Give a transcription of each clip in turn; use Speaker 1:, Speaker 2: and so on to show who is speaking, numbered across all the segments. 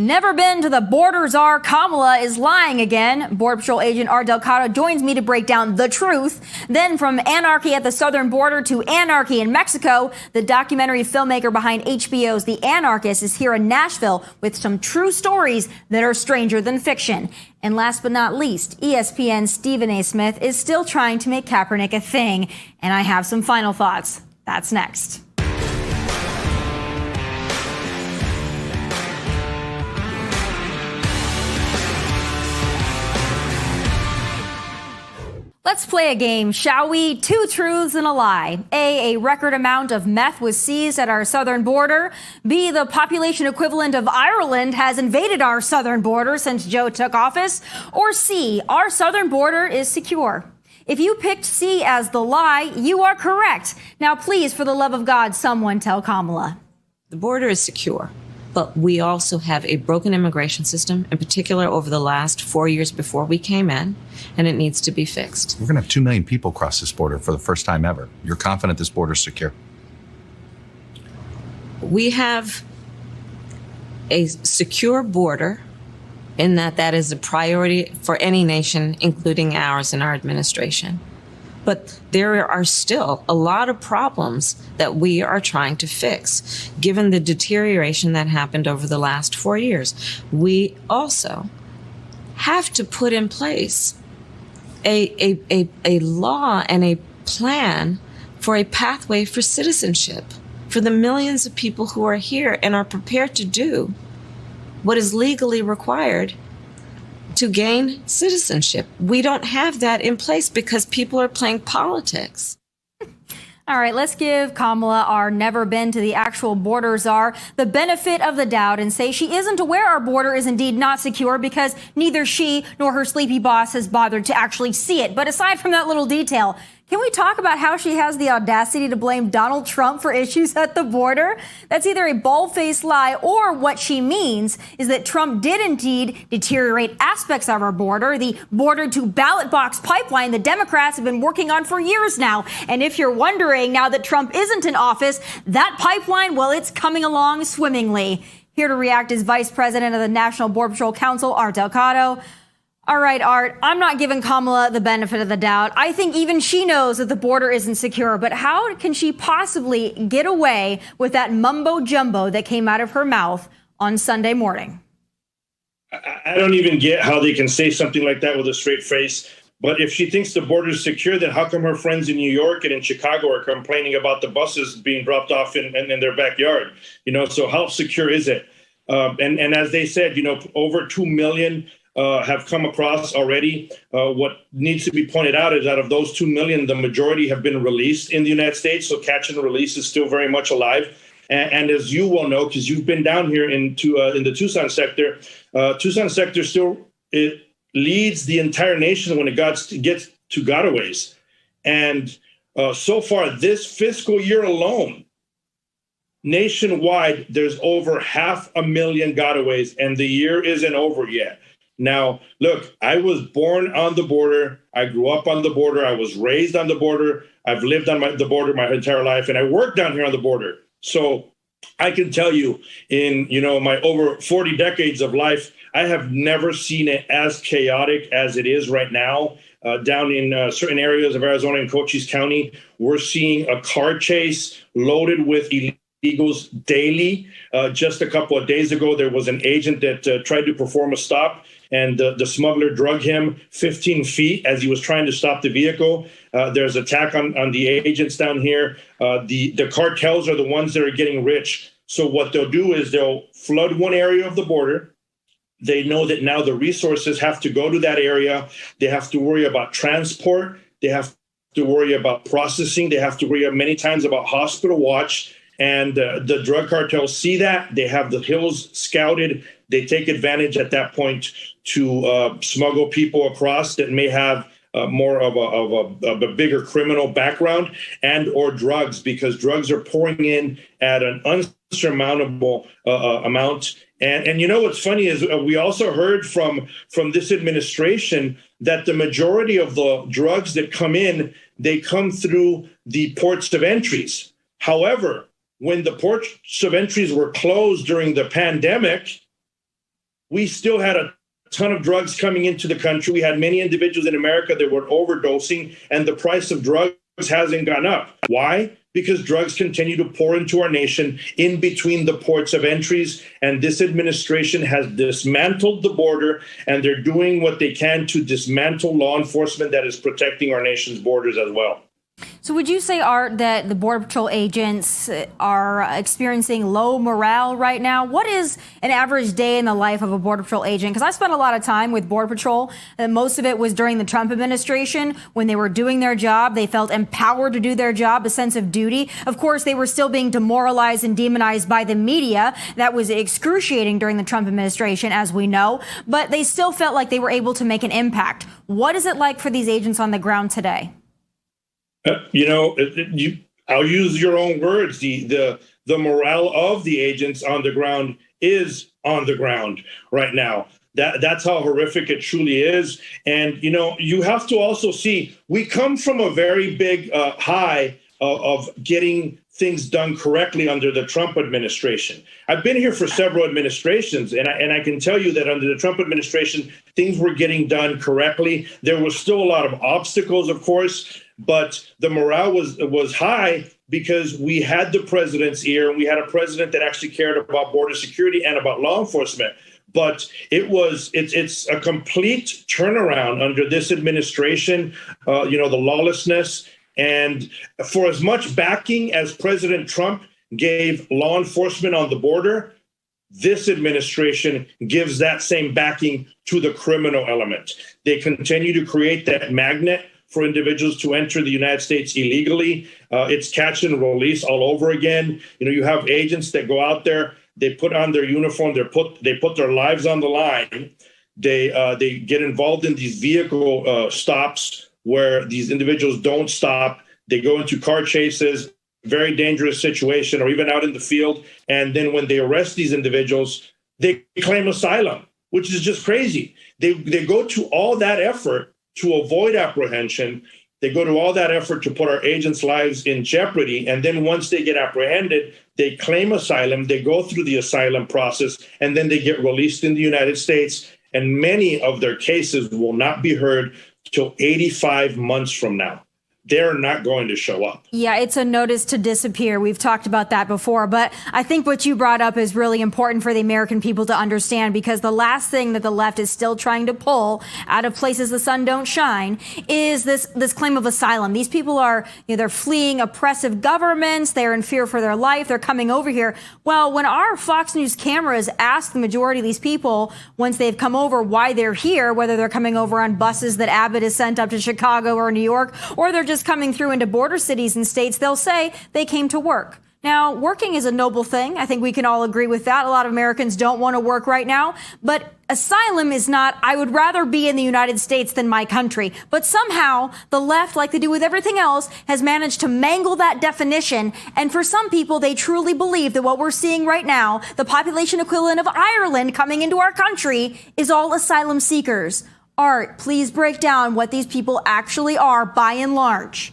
Speaker 1: Never been to the border czar. Kamala is lying again. Border Patrol agent Art Delgado joins me to break down the truth. Then from anarchy at the southern border to anarchy in Mexico, the documentary filmmaker behind HBO's The Anarchists is here in Nashville with some true stories that are stranger than fiction. And last but not least, ESPN's Stephen A. Smith is still trying to make Kaepernick a thing. And I have some final thoughts. That's next. Let's play a game, shall we? Two truths and a lie. A record amount of meth was seized at our southern border. B, the population equivalent of Ireland has invaded our southern border since Joe took office. Or C, our southern border is secure. If you picked C as the lie, you are correct. Now, please, for the love of God, someone tell Kamala.
Speaker 2: The border is secure, but we also have a broken immigration system, in particular over the last 4 years before we came in, and it needs to be fixed.
Speaker 3: We're going to have 2 million people cross this border for the first time ever. You're confident this border is secure?
Speaker 2: We have a secure border in that is a priority for any nation, including ours and our administration. But there are still a lot of problems that we are trying to fix, given the deterioration that happened over the last 4 years. We also have to put in place a law and a plan for a pathway for citizenship for the millions of people who are here and are prepared to do what is legally required to gain citizenship. We don't have that in place because people are playing politics.
Speaker 1: All right, let's give Kamala, our never been to the actual border czar, the benefit of the doubt and say she isn't aware our border is indeed not secure because neither she nor her sleepy boss has bothered to actually see it. But aside from that little detail, can we talk about how she has the audacity to blame Donald Trump for issues at the border? That's either a bald-faced lie or what she means is that Trump did indeed deteriorate aspects of our border, the border to ballot box pipeline the Democrats have been working on for years now. And if you're wondering, now that Trump isn't in office, that pipeline, well, it's coming along swimmingly. Here to react is Vice President of the National Border Patrol Council, Art Delgado. All right, Art, I'm not giving Kamala the benefit of the doubt. I think even she knows that the border isn't secure. But how can she possibly get away with that mumbo jumbo that came out of her mouth on Sunday morning?
Speaker 4: I don't even get how they can say something like that with a straight face. But if she thinks the border is secure, then how come her friends in New York and in Chicago are complaining about the buses being dropped off in their backyard? So how secure is it? And as they said, over 2 million have come across already. What needs to be pointed out is out of those 2 million, the majority have been released in the United States. So catch and release is still very much alive. And as you well know, because you've been down here in the Tucson sector still it leads the entire nation when it gets to gotaways. And so far this fiscal year alone, nationwide, there's over 500,000 gotaways, and the year isn't over yet. Now, look, I was born on the border. I grew up on the border. I was raised on the border. I've lived on the border my entire life, and I work down here on the border. So I can tell you in, my over 40 decades of life, I have never seen it as chaotic as it is right now. Down in certain areas of Arizona and Cochise County, we're seeing a car chase loaded with illegals daily. Just a couple of days ago, there was an agent that tried to perform a stop, and the smuggler drug him 15 feet as he was trying to stop the vehicle. There's attack on the agents down here. The cartels are the ones that are getting rich. So what they'll do is they'll flood one area of the border. They know that now the resources have to go to that area. They have to worry about transport. They have to worry about processing. They have to worry many times about hospital watch. And the drug cartels see that. They have the hills scouted. They take advantage at that point to smuggle people across that may have more of a bigger criminal background and or drugs, because drugs are pouring in at an unsurmountable amount. And what's funny is we also heard from this administration that the majority of the drugs that come in, they come through the ports of entries. However, when the ports of entries were closed during the pandemic, we still had a ton of drugs coming into the country. We had many individuals in America that were overdosing, and the price of drugs hasn't gone up. Why? Because drugs continue to pour into our nation in between the ports of entries. And this administration has dismantled the border, and they're doing what they can to dismantle law enforcement that is protecting our nation's borders as well.
Speaker 1: So would you say, Art, that the Border Patrol agents are experiencing low morale right now? What is an average day in the life of a Border Patrol agent? Because I spent a lot of time with Border Patrol, and most of it was during the Trump administration. When they were doing their job, they felt empowered to do their job, a sense of duty. Of course, they were still being demoralized and demonized by the media. That was excruciating during the Trump administration, as we know. But they still felt like they were able to make an impact. What is it like for these agents on the ground today?
Speaker 4: I'll use your own words. The morale of the agents on the ground is on the ground right now. That's how horrific it truly is. And, you have to also see, we come from a very big high of getting things done correctly under the Trump administration. I've been here for several administrations, and I can tell you that under the Trump administration, things were getting done correctly. There was still a lot of obstacles, of course, but the morale was high because we had the president's ear, and we had a president that actually cared about border security and about law enforcement. But it's a complete turnaround under this administration, the lawlessness. And for as much backing as President Trump gave law enforcement on the border, this administration gives that same backing to the criminal element. They continue to create that magnet for individuals to enter the United States illegally. It's catch and release all over again. You have agents that go out there, they put on their uniform, they put their lives on the line. They get involved in these vehicle stops where these individuals don't stop. They go into car chases, very dangerous situation, or even out in the field. And then when they arrest these individuals, they claim asylum, which is just crazy. They go to all that effort to avoid apprehension. They go to all that effort to put our agents' lives in jeopardy. And then once they get apprehended, they claim asylum. They go through the asylum process, and then they get released in the United States. And many of their cases will not be heard till 85 months from now. They're not going to show up.
Speaker 1: Yeah, it's a notice to disappear. We've talked about that before, but I think what you brought up is really important for the American people to understand, because the last thing that the left is still trying to pull out of places the sun don't shine is this claim of asylum. These people are, they're fleeing oppressive governments. They're in fear for their life. They're coming over here. Well, when our Fox News cameras ask the majority of these people, once they've come over, why they're here, whether they're coming over on buses that Abbott has sent up to Chicago or New York, or they're just coming through into border cities and states, they'll say they came to work. Now, working is a noble thing. I think we can all agree with that. A lot of Americans don't want to work right now, but asylum is not, I would rather be in the United States than my country. But somehow the left, like they do with everything else, has managed to mangle that definition. And for some people, they truly believe that what we're seeing right now, the population equivalent of Ireland coming into our country, is all asylum seekers. Art, please break down what these people actually are by and large.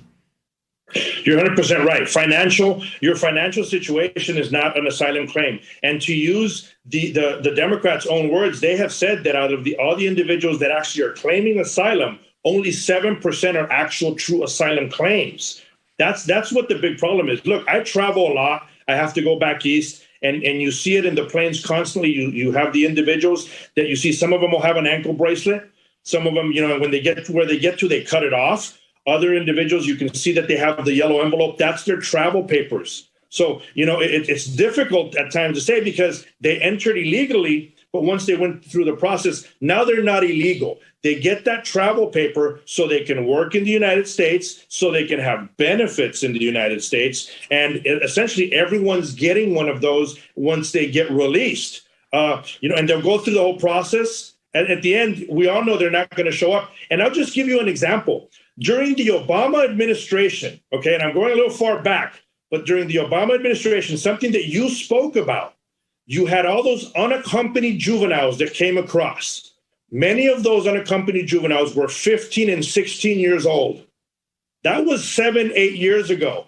Speaker 4: You're 100% right. Your financial situation is not an asylum claim. And to use the Democrats' own words, they have said that out of all the individuals that actually are claiming asylum, only 7% are actual true asylum claims. That's what the big problem is. Look, I travel a lot. I have to go back east. And you see it in the planes constantly. You have the individuals that you see. Some of them will have an ankle bracelet. Some of them, when they get to where they get to, they cut it off. Other individuals, you can see that they have the yellow envelope. That's their travel papers. So, it's difficult at times to say because they entered illegally, but once they went through the process, now they're not illegal. They get that travel paper so they can work in the United States, so they can have benefits in the United States. And essentially everyone's getting one of those once they get released. And they'll go through the whole process. And at the end, we all know they're not going to show up. And I'll just give you an example. During the Obama administration, okay, and I'm going a little far back, but during the Obama administration, something that you spoke about, you had all those unaccompanied juveniles that came across. Many of those unaccompanied juveniles were 15 and 16 years old. That was 7-8 years ago.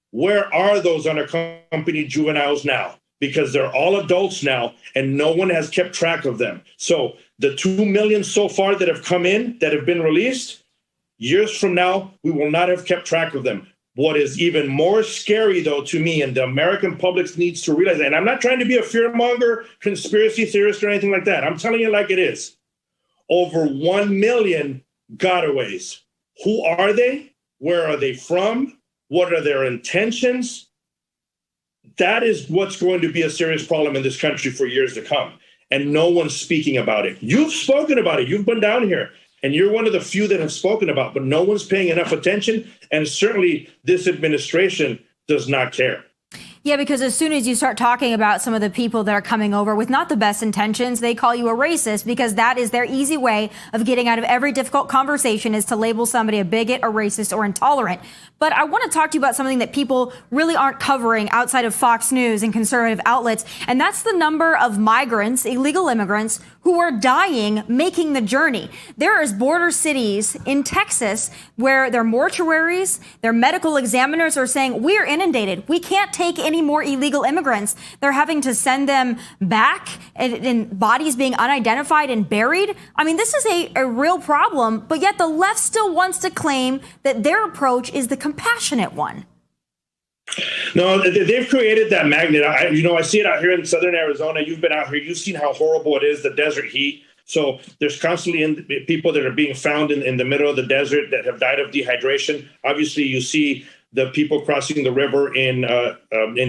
Speaker 4: Where are those unaccompanied juveniles now? because they're all adults now and no one has kept track of them. So the 2 million so far that have come in, that have been released, years from now, we will not have kept track of them. What is even more scary, though, to me, and the American public needs to realize, and I'm not trying to be a fearmonger, conspiracy theorist, or anything like that. I'm telling you like it is. Over 1 million gotaways. Who are they? Where are they from? What are their intentions? That is what's going to be a serious problem in this country for years to come. And no one's speaking about it. You've spoken about it. You've been down here. And you're one of the few that have spoken about, but no one's paying enough attention. And certainly this administration does not care.
Speaker 1: Yeah, because as soon as you start talking about some of the people that are coming over with not the best intentions, they call you a racist, because that is their easy way of getting out of every difficult conversation, is to label somebody a bigot, a racist, or intolerant. But I want to talk to you about something that people really aren't covering outside of Fox News and conservative outlets, and that's the number of migrants, illegal immigrants, who are dying making the journey. There is border cities in Texas where their mortuaries, their medical examiners are saying, we're inundated. We can't take any more illegal immigrants. They're having to send them back, and bodies being unidentified and buried. I mean, this is a real problem, but yet the left still wants to claim that their approach is the compassionate one.
Speaker 4: No, they've created that magnet. I see it out here in southern Arizona. You've been out here. You've seen how horrible it is, the desert heat. So there's constantly people that are being found in the middle of the desert that have died of dehydration. Obviously, you see the people crossing the river in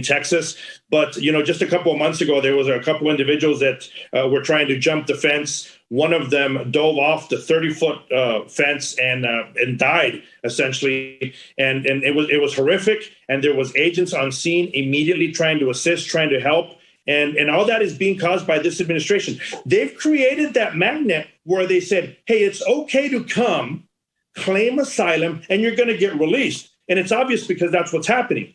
Speaker 4: Texas. But, just a couple of months ago, there was a couple individuals that were trying to jump the fence. One of them dove off the 30-foot fence and died, essentially. And it was horrific. And there was agents on scene immediately trying to assist, trying to help. And all that is being caused by this administration. They've created that magnet where they said, hey, it's okay to come, claim asylum, and you're going to get released. And it's obvious because that's what's happening.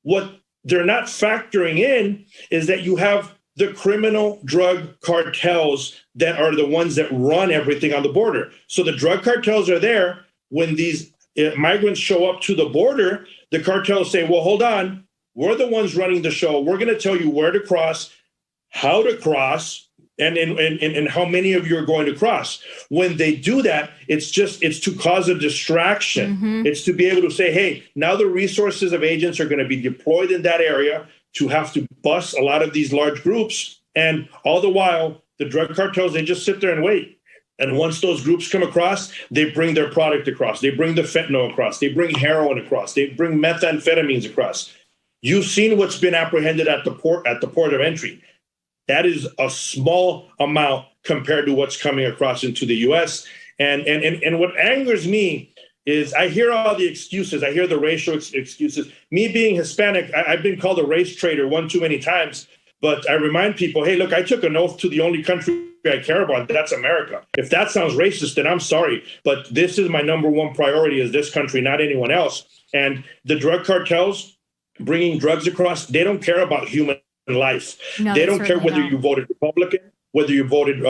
Speaker 4: What they're not factoring in is that you have the criminal drug cartels that are the ones that run everything on the border. So the drug cartels are there. When these migrants show up to the border, the cartels say, well, hold on. We're the ones running the show. We're going to tell you where to cross, how to cross, and how many of you are going to cross. When they do that, it's to cause a distraction. Mm-hmm. It's to be able to say, hey, now the resources of agents are going to be deployed in that area to have to bust a lot of these large groups. And all the while, the drug cartels, they just sit there and wait. And once those groups come across, they bring their product across. They bring the fentanyl across. They bring heroin across. They bring methamphetamines across. You've seen what's been apprehended at the port of entry. That is a small amount compared to what's coming across into the U.S. And what angers me is I hear all the excuses. I hear the racial excuses. Me being Hispanic, I've been called a race traitor one too many times. But I remind people, hey, look, I took an oath to the only country I care about. That's America. If that sounds racist, then I'm sorry. But this is my number one priority, is this country, not anyone else. And the drug cartels bringing drugs across, they don't care about human life. No, they don't care whether you voted Republican, whether you voted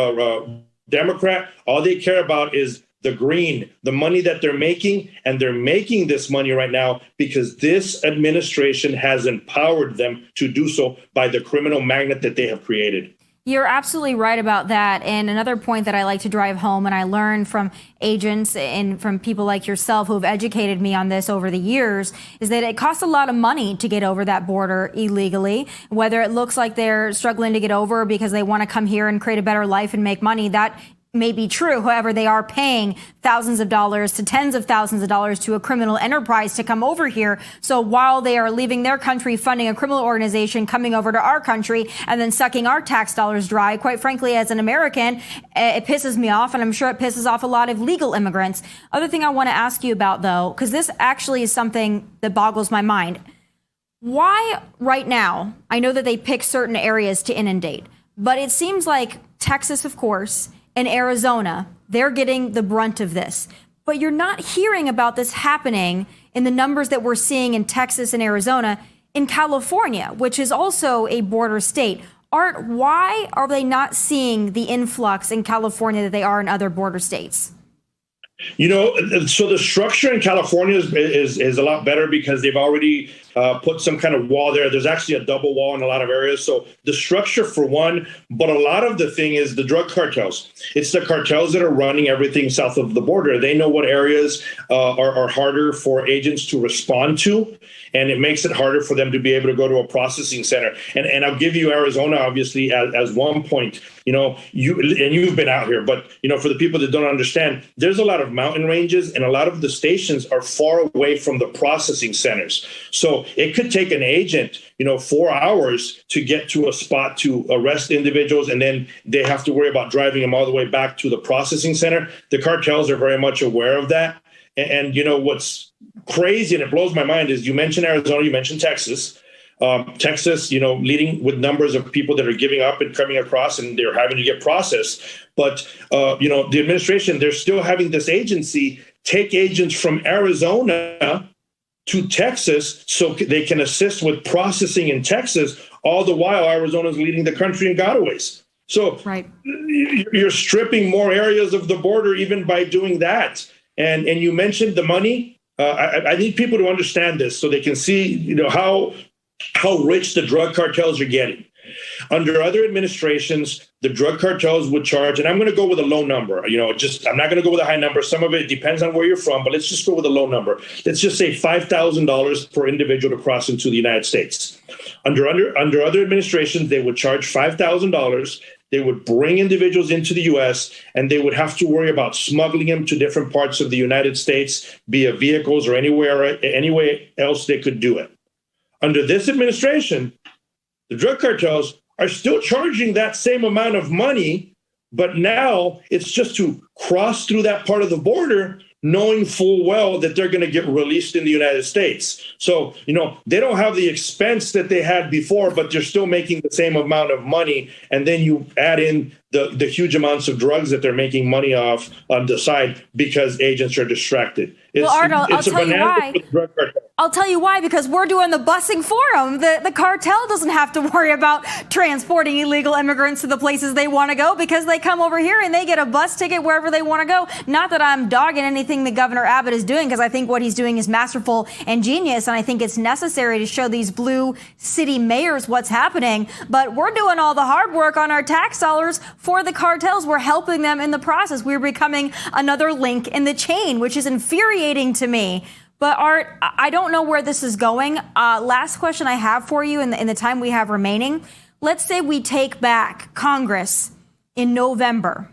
Speaker 4: Democrat. All they care about is the green, the money that they're making. And they're making this money right now because this administration has empowered them to do so by the criminal magnet that they have created.
Speaker 1: You're absolutely right about that. And another point that I like to drive home, and I learned from agents and from people like yourself who have educated me on this over the years, is that it costs a lot of money to get over that border illegally. Whether it looks like they're struggling to get over because they want to come here and create a better life and make money, that may be true. However, they are paying thousands of dollars to tens of thousands of dollars to a criminal enterprise to come over here. So while they are leaving their country, funding a criminal organization, coming over to our country and then sucking our tax dollars dry, quite frankly, as an American, it pisses me off. And I'm sure it pisses off a lot of legal immigrants. Other thing I want to ask you about, though, because this actually is something that boggles my mind. Why right now? I know that they pick certain areas to inundate, but it seems like Texas, of course, and Arizona, they're getting the brunt of this. But you're not hearing about this happening in the numbers that we're seeing in Texas and Arizona, in California, which is also a border state. Art, why are they not seeing the influx in California that they are in other border states?
Speaker 4: So the structure in California is a lot better because they've already put some kind of wall there. There's actually a double wall in a lot of areas. So the structure for one, but a lot of the thing is the drug cartels. It's the cartels that are running everything south of the border. They know what areas are harder for agents to respond to, and it makes it harder for them to be able to go to a processing center. And I'll give you Arizona, obviously, as one point. You've been out here, but for the people that don't understand, there's a lot of mountain ranges, and a lot of the stations are far away from the processing centers. So it could take an agent, 4 hours to get to a spot to arrest individuals, and then they have to worry about driving them all the way back to the processing center. The cartels are very much aware of that. And what's crazy, and it blows my mind, is you mentioned Arizona, you mentioned Texas. Texas, leading with numbers of people that are giving up and coming across, and they're having to get processed. But, the administration, they're still having this agency take agents from Arizona to Texas so they can assist with processing in Texas, all the while Arizona's leading the country in gotaways. So right. You're stripping more areas of the border even by doing that. And you mentioned the money. I need people to understand this so they can see, how rich the drug cartels are getting. Under other administrations, the drug cartels would charge, and I'm going to go with a low number. I'm not going to go with a high number. Some of it depends on where you're from, but let's just go with a low number. Let's just say $5,000 per individual to cross into the United States. Under other administrations, they would charge $5,000. They would bring individuals into the U.S., and they would have to worry about smuggling them to different parts of the United States via vehicles or anywhere else they could do it. Under this administration, the drug cartels are still charging that same amount of money, but now it's just to cross through that part of the border, knowing full well that they're going to get released in the United States. So, they don't have the expense that they had before, but they're still making the same amount of money. And then you add in the huge amounts of drugs that they're making money off on the side because agents are distracted.
Speaker 1: I'll tell you why. I'll tell you why, because we're doing the busing for them. The cartel doesn't have to worry about transporting illegal immigrants to the places they want to go because they come over here and they get a bus ticket wherever they want to go. Not that I'm dogging anything that Governor Abbott is doing, because I think what he's doing is masterful and genius, and I think it's necessary to show these blue city mayors what's happening. But we're doing all the hard work on our tax dollars for the cartels. We're helping them in the process. We're becoming another link in the chain, which is infuriating to me. But Art, I don't know where this is going. Last question I have for you in the time we have remaining. Let's say we take back Congress in November.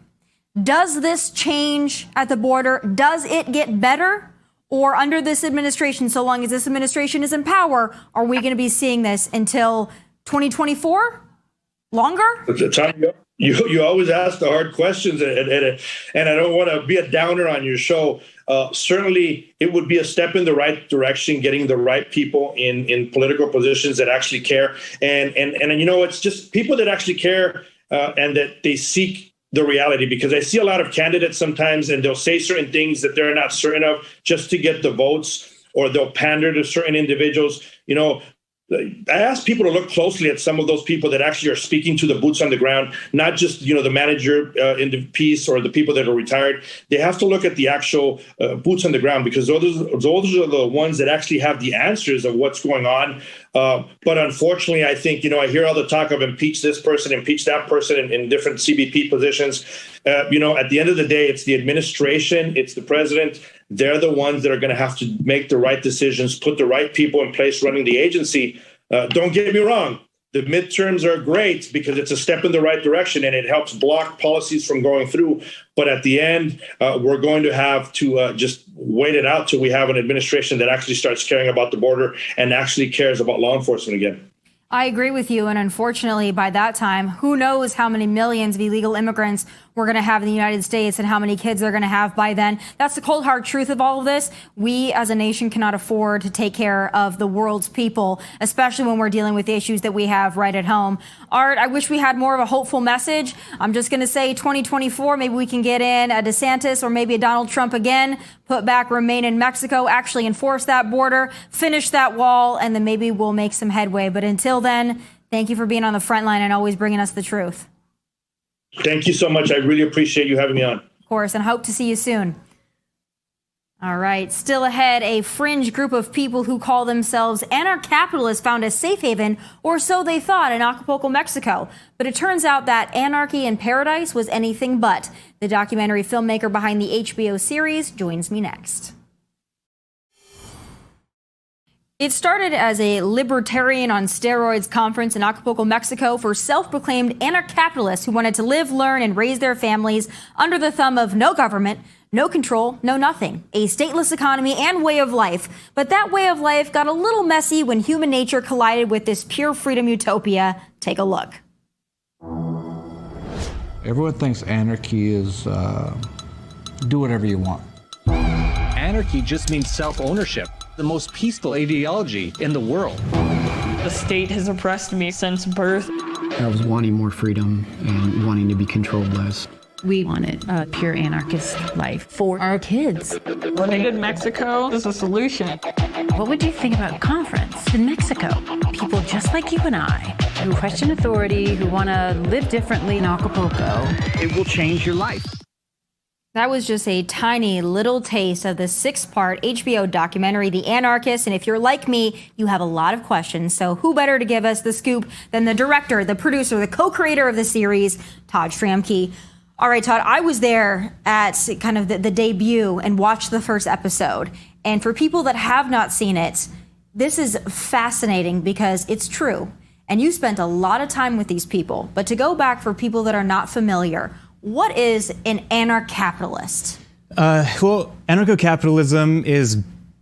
Speaker 1: Does this change at the border? Does it get better? Or under this administration, so long as this administration is in power, are we going to be seeing this until 2024? Longer?
Speaker 4: You always ask the hard questions, and I don't want to be a downer on your show. Certainly, it would be a step in the right direction, getting the right people in political positions that actually care. And it's just people that actually care and that they seek the reality, because I see a lot of candidates sometimes, and they'll say certain things that they're not certain of just to get the votes, or they'll pander to certain individuals. I ask people to look closely at some of those people that actually are speaking to the boots on the ground, not just, the manager in the piece or the people that are retired. They have to look at the actual boots on the ground, because those are the ones that actually have the answers of what's going on. But unfortunately, I think, I hear all the talk of impeach this person, impeach that person in different CBP positions. At the end of the day, it's the administration, it's the president. They're the ones that are going to have to make the right decisions, put the right people in place running the agency. Don't get me wrong. The midterms are great because it's a step in the right direction and it helps block policies from going through. But at the end, we're going to have to just wait it out till we have an administration that actually starts caring about the border and actually cares about law enforcement again.
Speaker 1: I agree with you. And unfortunately, by that time, who knows how many millions of illegal immigrants we're going to have in the United States and how many kids they're going to have by then. That's the cold, hard truth of all of this. We as a nation cannot afford to take care of the world's people, especially when we're dealing with the issues that we have right at home. Art, I wish we had more of a hopeful message. I'm just going to say 2024, maybe we can get in a DeSantis or maybe a Donald Trump again, put back Remain in Mexico, actually enforce that border, finish that wall, and then maybe we'll make some headway. But until then, thank you for being on the front line and always bringing us the truth.
Speaker 4: Thank you so much. I really appreciate you having me on.
Speaker 1: Of course, and hope to see you soon. All right, still ahead, a fringe group of people who call themselves anarcho-capitalists found a safe haven, or so they thought, in Acapulco, Mexico. But it turns out that anarchy in paradise was anything but. The documentary filmmaker behind the HBO series joins me next. It started as a libertarian on steroids conference in Acapulco, Mexico for self-proclaimed anarcho-capitalists who wanted to live, learn, and raise their families under the thumb of no government, no control, no nothing, a stateless economy and way of life. But that way of life got a little messy when human nature collided with this pure freedom utopia. Take a look.
Speaker 5: Everyone thinks anarchy is do whatever you want.
Speaker 6: Anarchy just means self-ownership, the most peaceful ideology in the world.
Speaker 7: The state has oppressed me since birth.
Speaker 8: I was wanting more freedom and wanting to be controlled less.
Speaker 9: We wanted a pure anarchist life for our kids.
Speaker 7: When they did Mexico, there's a solution.
Speaker 9: What would you think about a conference in Mexico? People just like you and I, who question authority, who want to live differently in Acapulco.
Speaker 6: It will change your life.
Speaker 1: That was just a tiny little taste of the 6-part HBO documentary, The Anarchists. And if you're like me, you have a lot of questions. So who better to give us the scoop than the director, the producer, the co-creator of the series, Todd Stramke. All right, Todd, I was there at kind of the debut and watched the first episode. And for people that have not seen it, this is fascinating because it's true. And you spent a lot of time with these people. But to go back for people that are not familiar, what is an anarcho-capitalist?
Speaker 10: Well, anarcho-capitalism is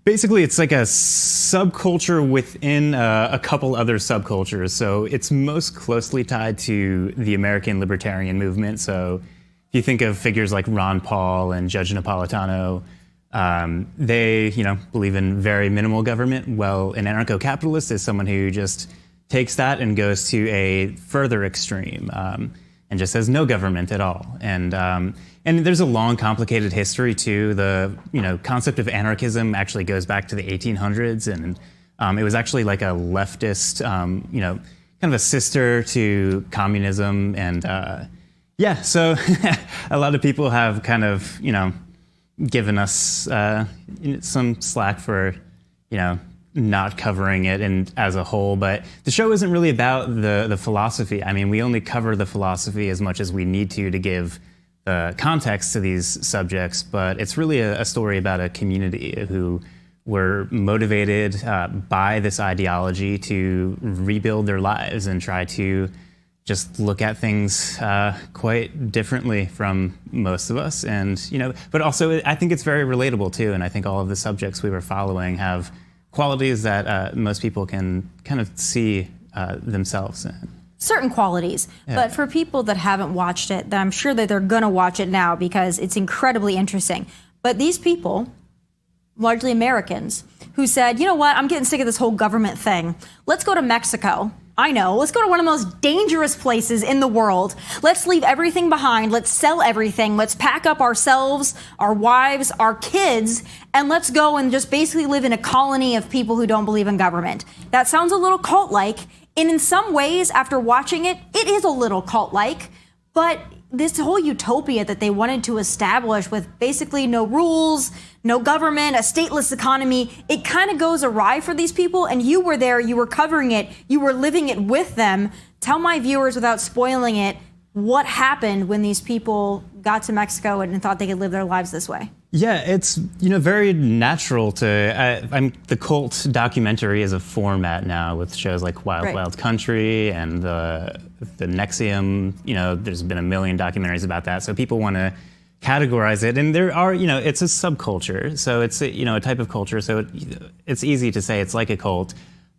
Speaker 10: basically, it's like a subculture within a couple other subcultures. So it's most closely tied to the American libertarian movement. So if you think of figures like Ron Paul and Judge Napolitano, they, believe in very minimal government. Well, an anarcho-capitalist is someone who just takes that and goes to a further extreme. And just says no government at all. And there's a long, complicated history too. The concept of anarchism actually goes back to the 1800s, and it was actually like a leftist, kind of a sister to communism. And so a lot of people have kind of given us some slack for not covering it and as a whole, but the show isn't really about the philosophy. I mean, we only cover the philosophy as much as we need to give the context to these subjects, but it's really a story about a community who were motivated by this ideology to rebuild their lives and try to just look at things quite differently from most of us. And, but also I think it's very relatable too. And I think all of the subjects we were following have qualities that most people can kind of see themselves in.
Speaker 1: Certain qualities. Yeah. But for people that haven't watched it, that I'm sure that they're going to watch it now because it's incredibly interesting. But these people, largely Americans, who said, you know what, I'm getting sick of this whole government thing. Let's go to Mexico. I know. Let's go to one of the most dangerous places in the world. Let's leave everything behind. Let's sell everything. Let's pack up ourselves, our wives, our kids, and let's go and just basically live in a colony of people who don't believe in government. That sounds a little cult-like. And in some ways, after watching it, it is a little cult-like. But this whole utopia that they wanted to establish with basically no rules, no government, a stateless economy, it kind of goes awry for these people. And you were there, you were covering it, you were living it with them. Tell my viewers, without spoiling it, what happened when these people got to Mexico and thought they could live their lives this way.
Speaker 10: Yeah, it's very natural to. The cult documentary is a format now with shows like Wild Wild Country and the Nexium. There's been a million documentaries about that, so people want to categorize it. And there are, it's a subculture, so it's a type of culture. So it's easy to say it's like a cult,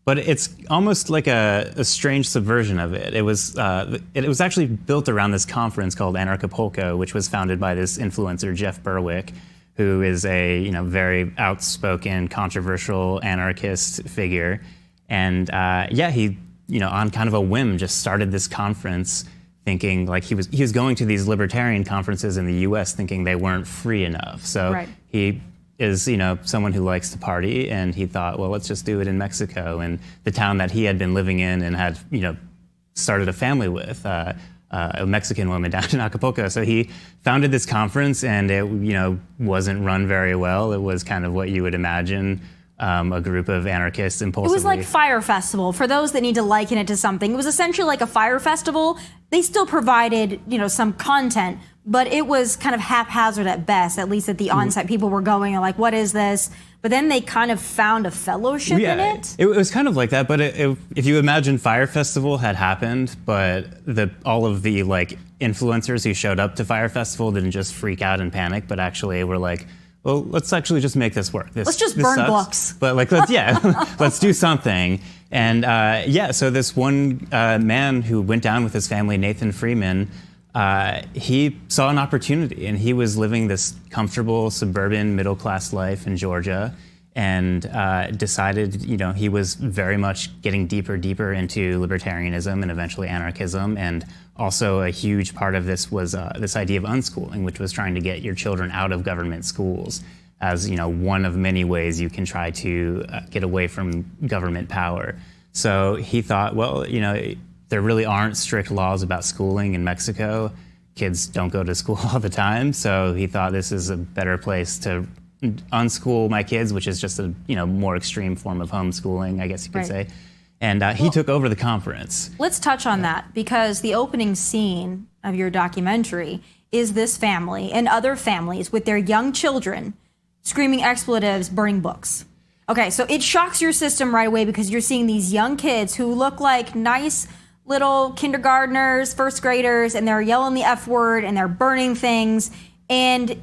Speaker 10: but it's almost like a strange subversion of it. It was actually built around this conference called Anarchapulco, which was founded by this influencer Jeff Berwick, who is a very outspoken, controversial anarchist figure, and he on kind of a whim just started this conference, thinking like he was going to these libertarian conferences in the U.S. thinking they weren't free enough. So he is someone who likes to party, and he thought, well, let's just do it in Mexico, and the town that he had been living in and had started a family with. a Mexican woman down in Acapulco. So he founded this conference, and it wasn't run very well. It was kind of what you would imagine. A group of anarchists impulsively.
Speaker 1: It was like Fire Festival. For those that need to liken it to something, it was essentially like a Fire Festival. They still provided, some content, but it was kind of haphazard at best, at least at the onset. People were going and like, what is this? But then they kind of found a fellowship in it.
Speaker 10: It was kind of like that, but if you imagine Fire Festival had happened, but all of the influencers who showed up to Fire Festival didn't just freak out and panic, but actually were like, well, let's actually just make this work.
Speaker 1: Let's just burn books.
Speaker 10: But let's do something. And so this one man who went down with his family, Nathan Freeman, he saw an opportunity, and he was living this comfortable suburban middle-class life in Georgia, and decided, he was very much getting deeper into libertarianism and eventually anarchism. And also a huge part of this was this idea of unschooling, which was trying to get your children out of government schools as, one of many ways you can try to get away from government power. So he thought, well, there really aren't strict laws about schooling in Mexico. Kids don't go to school all the time. So he thought this is a better place to unschool my kids, which is just a more extreme form of homeschooling, I guess you could say. And he took over the conference.
Speaker 1: Let's touch on that, because the opening scene of your documentary is this family and other families with their young children screaming expletives, burning books. Okay, so it shocks your system right away, because you're seeing these young kids who look like nice little kindergartners, first graders, and they're yelling the F word and they're burning things, and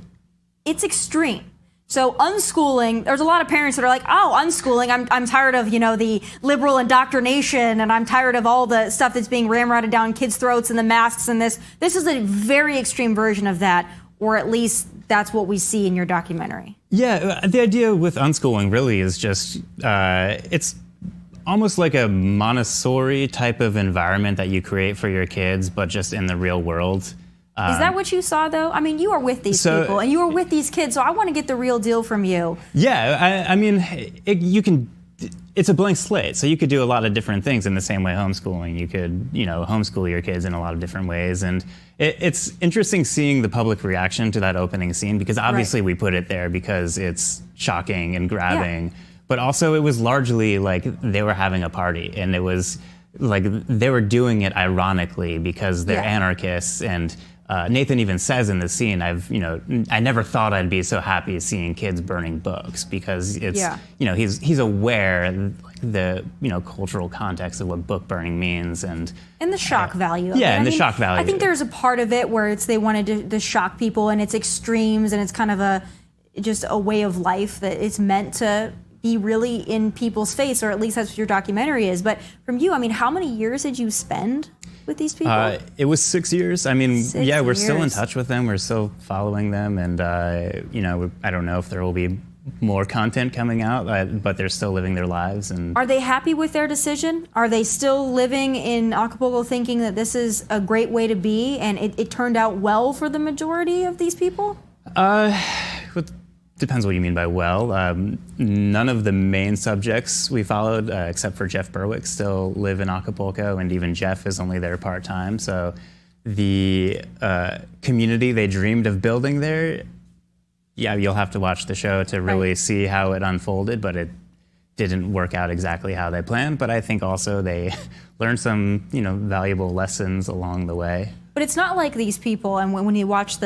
Speaker 1: it's extreme. So unschooling, there's a lot of parents that are like, oh, unschooling, I'm tired of, the liberal indoctrination, and I'm tired of all the stuff that's being ramrodded down kids' throats and the masks and this. This is a very extreme version of that, or at least that's what we see in your documentary.
Speaker 10: Yeah, the idea with unschooling really is just, it's almost like a Montessori type of environment that you create for your kids, but just in the real world.
Speaker 1: Is that what you saw, though? I mean, you are with these people, and you were with these kids, so I want to get the real deal from you.
Speaker 10: Yeah, I mean, it's a blank slate, so you could do a lot of different things in the same way homeschooling. You could, homeschool your kids in a lot of different ways, and it's interesting seeing the public reaction to that opening scene, because obviously we put it there because it's shocking and grabbing, but also it was largely like they were having a party, and it was like they were doing it ironically because they're anarchists. And Nathan even says in the scene, I never thought I'd be so happy seeing kids burning books, because it's, he's aware the cultural context of what book burning means, and
Speaker 1: the shock value.
Speaker 10: The shock value.
Speaker 1: I think there's a part of it where they wanted to shock people, and it's extremes, and it's kind of just a way of life that it's meant to be really in people's face, or at least that's what your documentary is. But from you, I mean, how many years did you spend with these people?
Speaker 10: It was 6 years. I mean, we're still in
Speaker 1: years.
Speaker 10: touch with them. We're still following them, and I don't know if there will be more content coming out, but they're still living their lives. And
Speaker 1: are they happy with their decision? Are they still living in Acapulco thinking that this is a great way to be, and it turned out well for the majority of these people?
Speaker 10: Depends what you mean by well. None of the main subjects we followed, except for Jeff Berwick, still live in Acapulco, and even Jeff is only there part-time. So the community they dreamed of building there, you'll have to watch the show to really see how it unfolded, but it didn't work out exactly how they planned. But I think also they learned some, valuable lessons along the way.
Speaker 1: But it's not like these people, and when you watch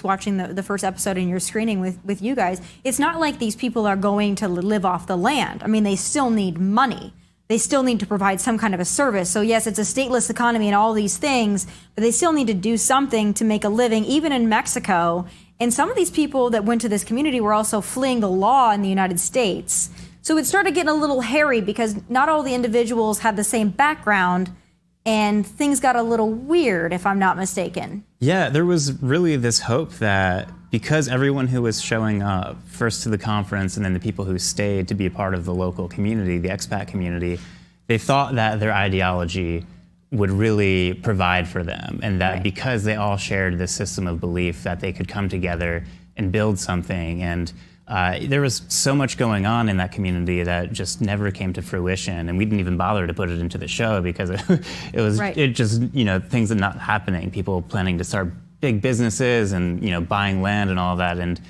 Speaker 1: watching the first episode in your screening with you guys, it's not like these people are going to live off the land. I mean, they still need money. They still need to provide some kind of a service. So yes, it's a stateless economy and all these things, but they still need to do something to make a living, even in Mexico. And some of these people that went to this community were also fleeing the law in the United States. So it started getting a little hairy, because not all the individuals had the same background, and things got a little weird, if I'm not mistaken.
Speaker 10: Yeah, there was really this hope that because everyone who was showing up, first to the conference and then the people who stayed to be a part of the local community, the expat community, they thought that their ideology would really provide for them, and that because they all shared this system of belief that they could come together and build something. And there was so much going on in that community that just never came to fruition, and we didn't even bother to put it into the show because it was
Speaker 1: Right.
Speaker 10: it just, things are not happening. People planning to start big businesses and buying land and all that, and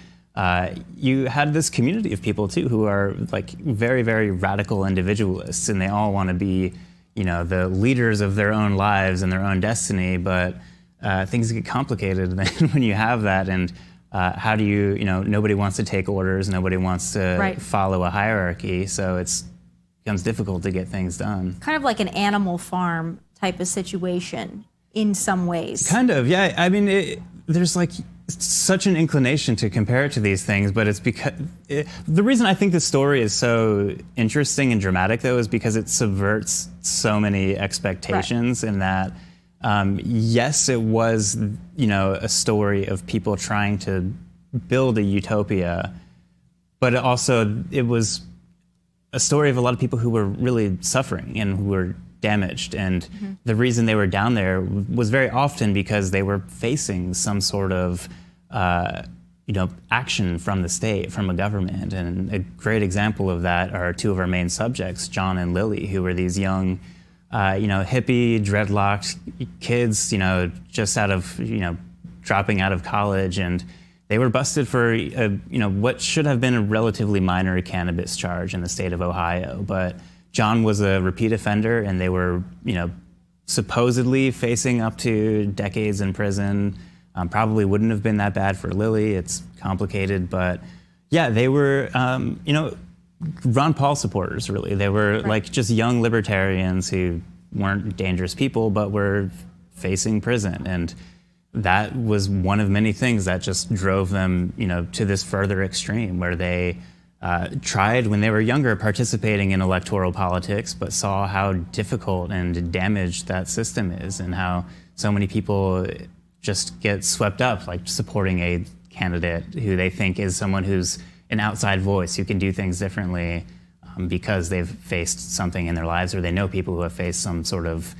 Speaker 10: you had this community of people too who are like very, very radical individualists, and they all want to be the leaders of their own lives and their own destiny, but things get complicated when you have that. And how do you, nobody wants to take orders, nobody wants to
Speaker 1: Right.
Speaker 10: follow a hierarchy, so it becomes difficult to get things done.
Speaker 1: Kind of like an Animal Farm type of situation in some ways.
Speaker 10: Kind of, yeah. I mean, there's like such an inclination to compare it to these things, but it's because the reason I think the story is so interesting and dramatic, though, is because it subverts so many expectations. In that, yes, it was a story of people trying to build a utopia, but it was a story of a lot of people who were really suffering and who were damaged. And the reason they were down there was very often because they were facing some sort of action from the state, from a government. And a great example of that are two of our main subjects, John and Lily, who were these young, hippie, dreadlocked kids, just out of, dropping out of college. And they were busted for, what should have been a relatively minor cannabis charge in the state of Ohio. But John was a repeat offender, and they were, supposedly facing up to decades in prison. Probably wouldn't have been that bad for Lily. It's complicated, but yeah, they were, Ron Paul supporters, really. They were like just young libertarians who weren't dangerous people, but were facing prison. And that was one of many things that just drove them, to this further extreme, where they tried, when they were younger, participating in electoral politics, but saw how difficult and damaged that system is, and how so many people just get swept up, like supporting a candidate who they think is someone who's an outside voice, who can do things differently because they've faced something in their lives, or they know people who have faced some sort of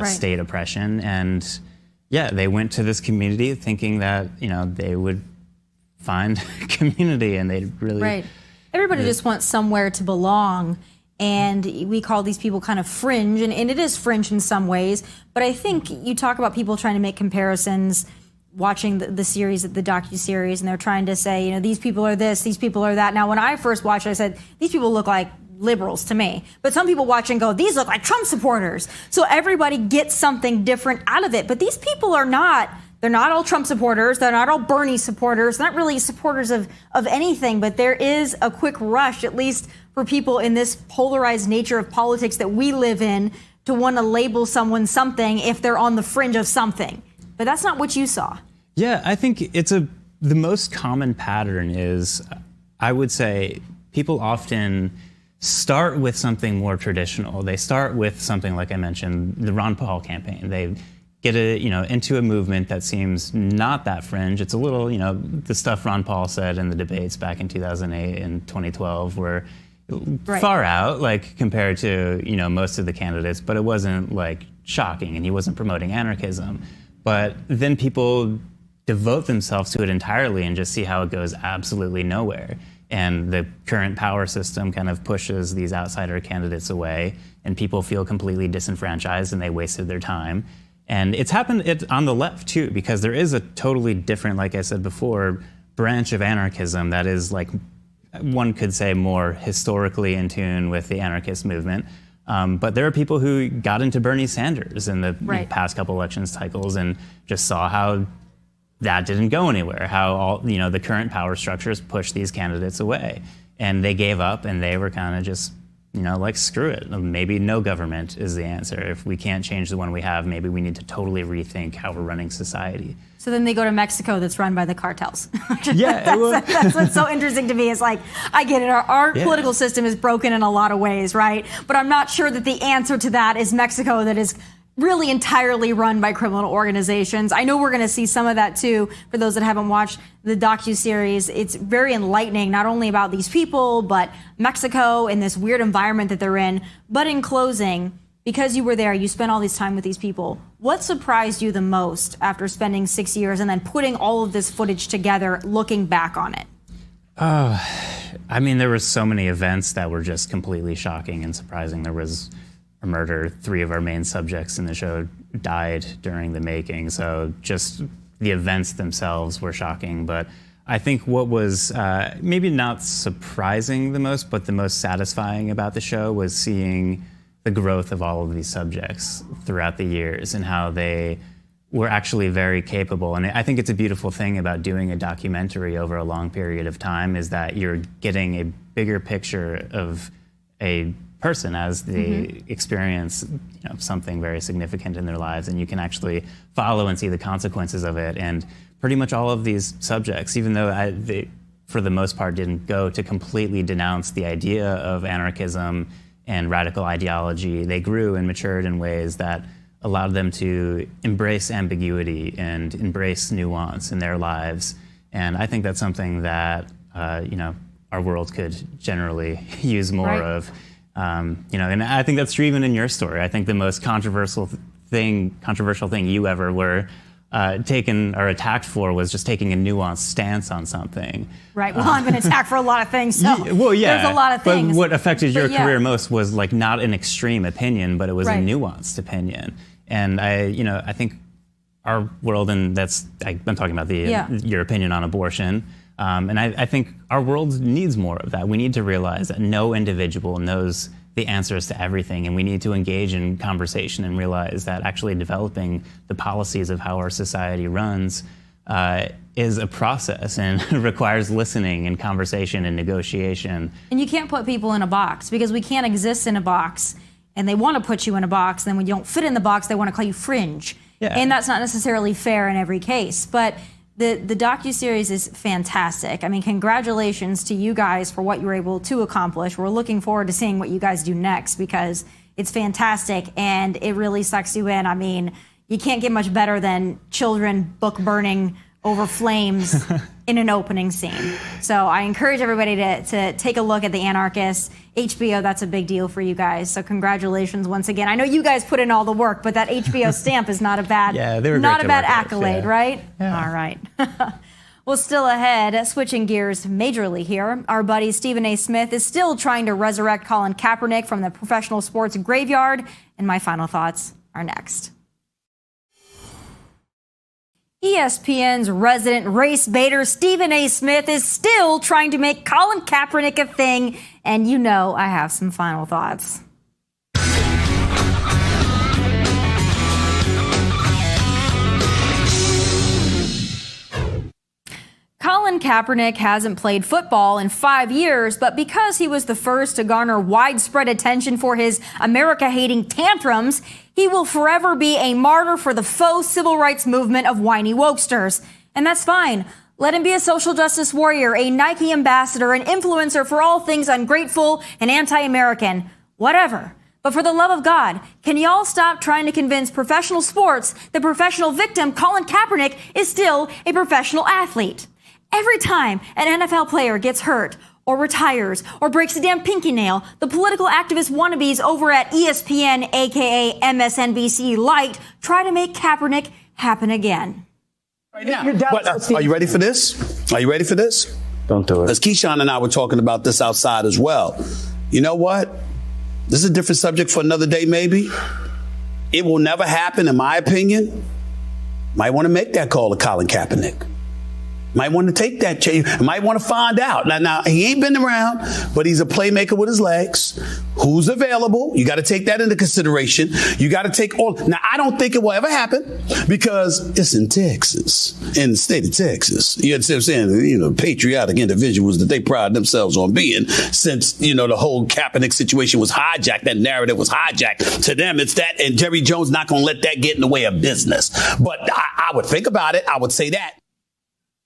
Speaker 10: state oppression. And yeah, they went to this community thinking that, they would find community, and they'd really...
Speaker 1: Right. Everybody just wants somewhere to belong. And we call these people kind of fringe, and it is fringe in some ways. But I think you talk about people trying to make comparisons, watching the series, the docuseries, and they're trying to say, these people are this, these people are that. Now, when I first watched it, I said, these people look like liberals to me. But some people watch and go, these look like Trump supporters. So everybody gets something different out of it. But these people are not... They're not all Trump supporters. They're not all Bernie supporters. Not really supporters of anything. But there is a quick rush, at least for people in this polarized nature of politics that we live in, to want to label someone something if they're on the fringe of something. But that's not what you saw.
Speaker 10: Yeah, I think the most common pattern is, I would say, people often start with something more traditional. They start with something like I mentioned, the Ron Paul campaign. They get into a movement that seems not that fringe. It's a little, the stuff Ron Paul said in the debates back in 2008 and 2012 were far out, like compared to, most of the candidates, but it wasn't like shocking, and he wasn't promoting anarchism. But then people devote themselves to it entirely and just see how it goes absolutely nowhere. And the current power system kind of pushes these outsider candidates away, and people feel completely disenfranchised, and they wasted their time. And it's happened on the left, too, because there is a totally different, like I said before, branch of anarchism that is, like, one could say more historically in tune with the anarchist movement. But there are people who got into Bernie Sanders in the past couple election cycles and just saw how that didn't go anywhere, how all the current power structures pushed these candidates away. And they gave up, and they were kind of just... like, screw it. Maybe no government is the answer. If we can't change the one we have, maybe we need to totally rethink how we're running society.
Speaker 1: So then they go to Mexico, that's run by the cartels.
Speaker 10: Yeah,
Speaker 1: that's what's so interesting to me. Is like, I get it. Our political system is broken in a lot of ways, right? But I'm not sure that the answer to that is Mexico, that is really entirely run by criminal organizations. I know we're going to see some of that too. For those that haven't watched the docuseries, it's very enlightening, not only about these people, but Mexico and this weird environment that they're in. But in closing, because you were there, you spent all this time with these people. What surprised you the most after spending 6 years and then putting all of this footage together, looking back on it?
Speaker 10: I mean, there were so many events that were just completely shocking and surprising. There was a murder. 3 of our main subjects in the show died during the making. So just the events themselves were shocking. But I think what was maybe not surprising the most, but the most satisfying about the show was seeing the growth of all of these subjects throughout the years and how they were actually very capable. And I think it's a beautiful thing about doing a documentary over a long period of time is that you're getting a bigger picture of a person as they experience something very significant in their lives, and you can actually follow and see the consequences of it. And pretty much all of these subjects, even though they, for the most part, didn't go to completely denounce the idea of anarchism and radical ideology, they grew and matured in ways that allowed them to embrace ambiguity and embrace nuance in their lives. And I think that's something that our world could generally use more of. And I think that's true even in your story. I think the most controversial thing you ever were taken or attacked for was just taking a nuanced stance on something.
Speaker 1: Right. Well, I've been attacked for a lot of things. So there's a lot of things.
Speaker 10: But what affected your career most was like not an extreme opinion, but it was a nuanced opinion. And I think our world, and I'm talking about your opinion on abortion. And I think our world needs more of that. We need to realize that no individual knows the answers to everything, and we need to engage in conversation and realize that actually developing the policies of how our society runs is a process and requires listening and conversation and negotiation.
Speaker 1: And you can't put people in a box because we can't exist in a box, and they want to put you in a box, and then when you don't fit in the box, they want to call you fringe.
Speaker 10: Yeah.
Speaker 1: And that's not necessarily fair in every case. But the docuseries is fantastic. I mean, congratulations to you guys for what you were able to accomplish. We're looking forward to seeing what you guys do next because it's fantastic and it really sucks you in. I mean, you can't get much better than children book burning over flames in an opening scene. So I encourage everybody to take a look at The Anarchists. HBO, that's a big deal for you guys. So congratulations once again. I know you guys put in all the work, but that HBO stamp is not a bad, accolade, right?
Speaker 10: Yeah.
Speaker 1: All right. Well, still ahead, switching gears majorly here, our buddy Stephen A. Smith is still trying to resurrect Colin Kaepernick from the professional sports graveyard. And my final thoughts are next. ESPN's resident race baiter Stephen A. Smith is still trying to make Colin Kaepernick a thing, and I have some final thoughts. Colin Kaepernick hasn't played football in 5 years, but because he was the first to garner widespread attention for his America-hating tantrums, he will forever be a martyr for the faux civil rights movement of whiny wokesters. And that's fine. Let him be a social justice warrior, a Nike ambassador, an influencer for all things ungrateful and anti-American. Whatever. But for the love of God, can y'all stop trying to convince professional sports the professional victim, Colin Kaepernick, is still a professional athlete? Every time an NFL player gets hurt or retires or breaks a damn pinky nail, the political activist wannabes over at ESPN, aka MSNBC Light, try to make Kaepernick happen again.
Speaker 11: Right now. Are you ready for this? Are you ready for this?
Speaker 12: Don't do it.
Speaker 11: Because Keyshawn and I were talking about this outside as well. You know what? This is a different subject for another day, maybe. It will never happen, in my opinion. Might want to make that call to Colin Kaepernick. Might want to take that change. Might want to find out. Now, he ain't been around, but he's a playmaker with his legs. Who's available? You got to take that into consideration. You got to take all. Now, I don't think it will ever happen because it's in Texas, in the state of Texas. You understand what I'm saying? Patriotic individuals that they pride themselves on being since, the whole Kaepernick situation was hijacked. That narrative was hijacked. To them, it's that. And Jerry Jones not going to let that get in the way of business. But I would think about it. I would say that.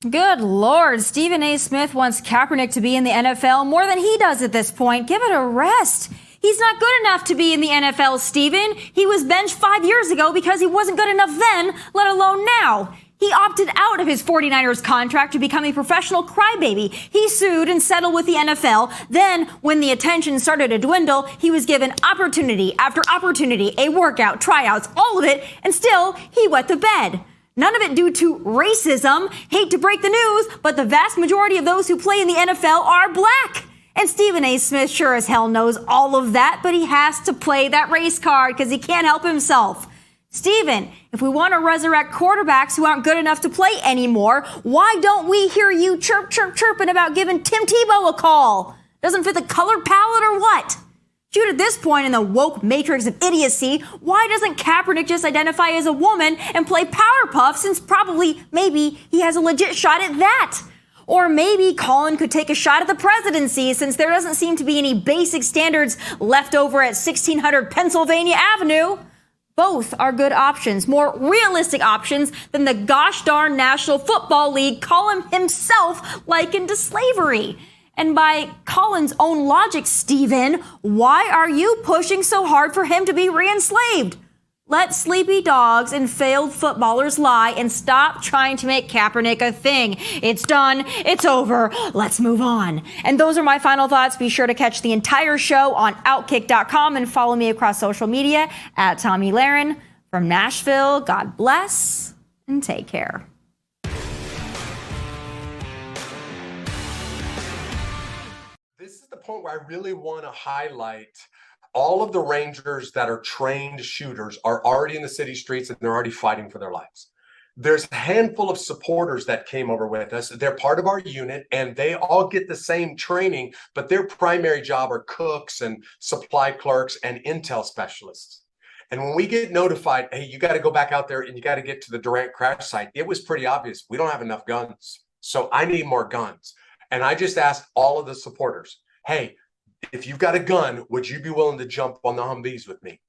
Speaker 1: Good Lord, Stephen A. Smith wants Kaepernick to be in the NFL more than he does at this point. Give it a rest. He's not good enough to be in the NFL, Stephen. He was benched 5 years ago because he wasn't good enough then, let alone now. He opted out of his 49ers contract to become a professional crybaby. He sued and settled with the NFL. Then, when the attention started to dwindle, he was given opportunity after opportunity, a workout, tryouts, all of it, and still, he wet the bed. None of it due to racism. Hate to break the news, but the vast majority of those who play in the NFL are black. And Stephen A. Smith sure as hell knows all of that, but he has to play that race card because he can't help himself. Stephen, if we want to resurrect quarterbacks who aren't good enough to play anymore, why don't we hear you chirping about giving Tim Tebow a call? Doesn't fit the color palette or what? Shoot, at this point in the woke matrix of idiocy, why doesn't Kaepernick just identify as a woman and play Powerpuff, since probably, maybe, he has a legit shot at that? Or maybe Colin could take a shot at the presidency, since there doesn't seem to be any basic standards left over at 1600 Pennsylvania Avenue. Both are good options, more realistic options than the gosh darn National Football League Colin himself likened to slavery. And by Colin's own logic, Stephen, why are you pushing so hard for him to be re-enslaved? Let sleepy dogs and failed footballers lie and stop trying to make Kaepernick a thing. It's done. It's over. Let's move on. And those are my final thoughts. Be sure to catch the entire show on Outkick.com and follow me across social media at Tomi Lahren. From Nashville, God bless and take care.
Speaker 12: This is the point where I really want to highlight all of the Rangers that are trained shooters are already in the city streets and they're already fighting for their lives. There's a handful of supporters that came over with us. They're part of our unit and they all get the same training, but their primary job are cooks and supply clerks and intel specialists. And when we get notified, hey, you got to go back out there and you got to get to the Durant crash site, it was pretty obvious. We don't have enough guns. So I need more guns. And I just asked all of the supporters, hey, if you've got a gun, would you be willing to jump on the Humvees with me?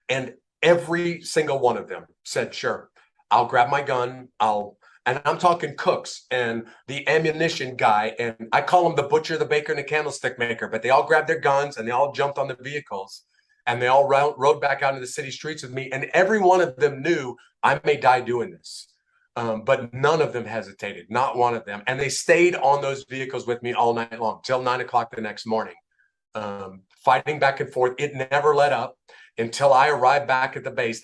Speaker 12: And every single one of them said, sure, I'll grab my gun. And I'm talking cooks and the ammunition guy. And I call him the butcher, the baker, and the candlestick maker. But they all grabbed their guns and they all jumped on the vehicles. And they all rode back out into the city streets with me. And every one of them knew I may die doing this. But none of them hesitated, not one of them. And they stayed on those vehicles with me all night long, till 9 o'clock the next morning, fighting back and forth. It never let up until I arrived back at the base. The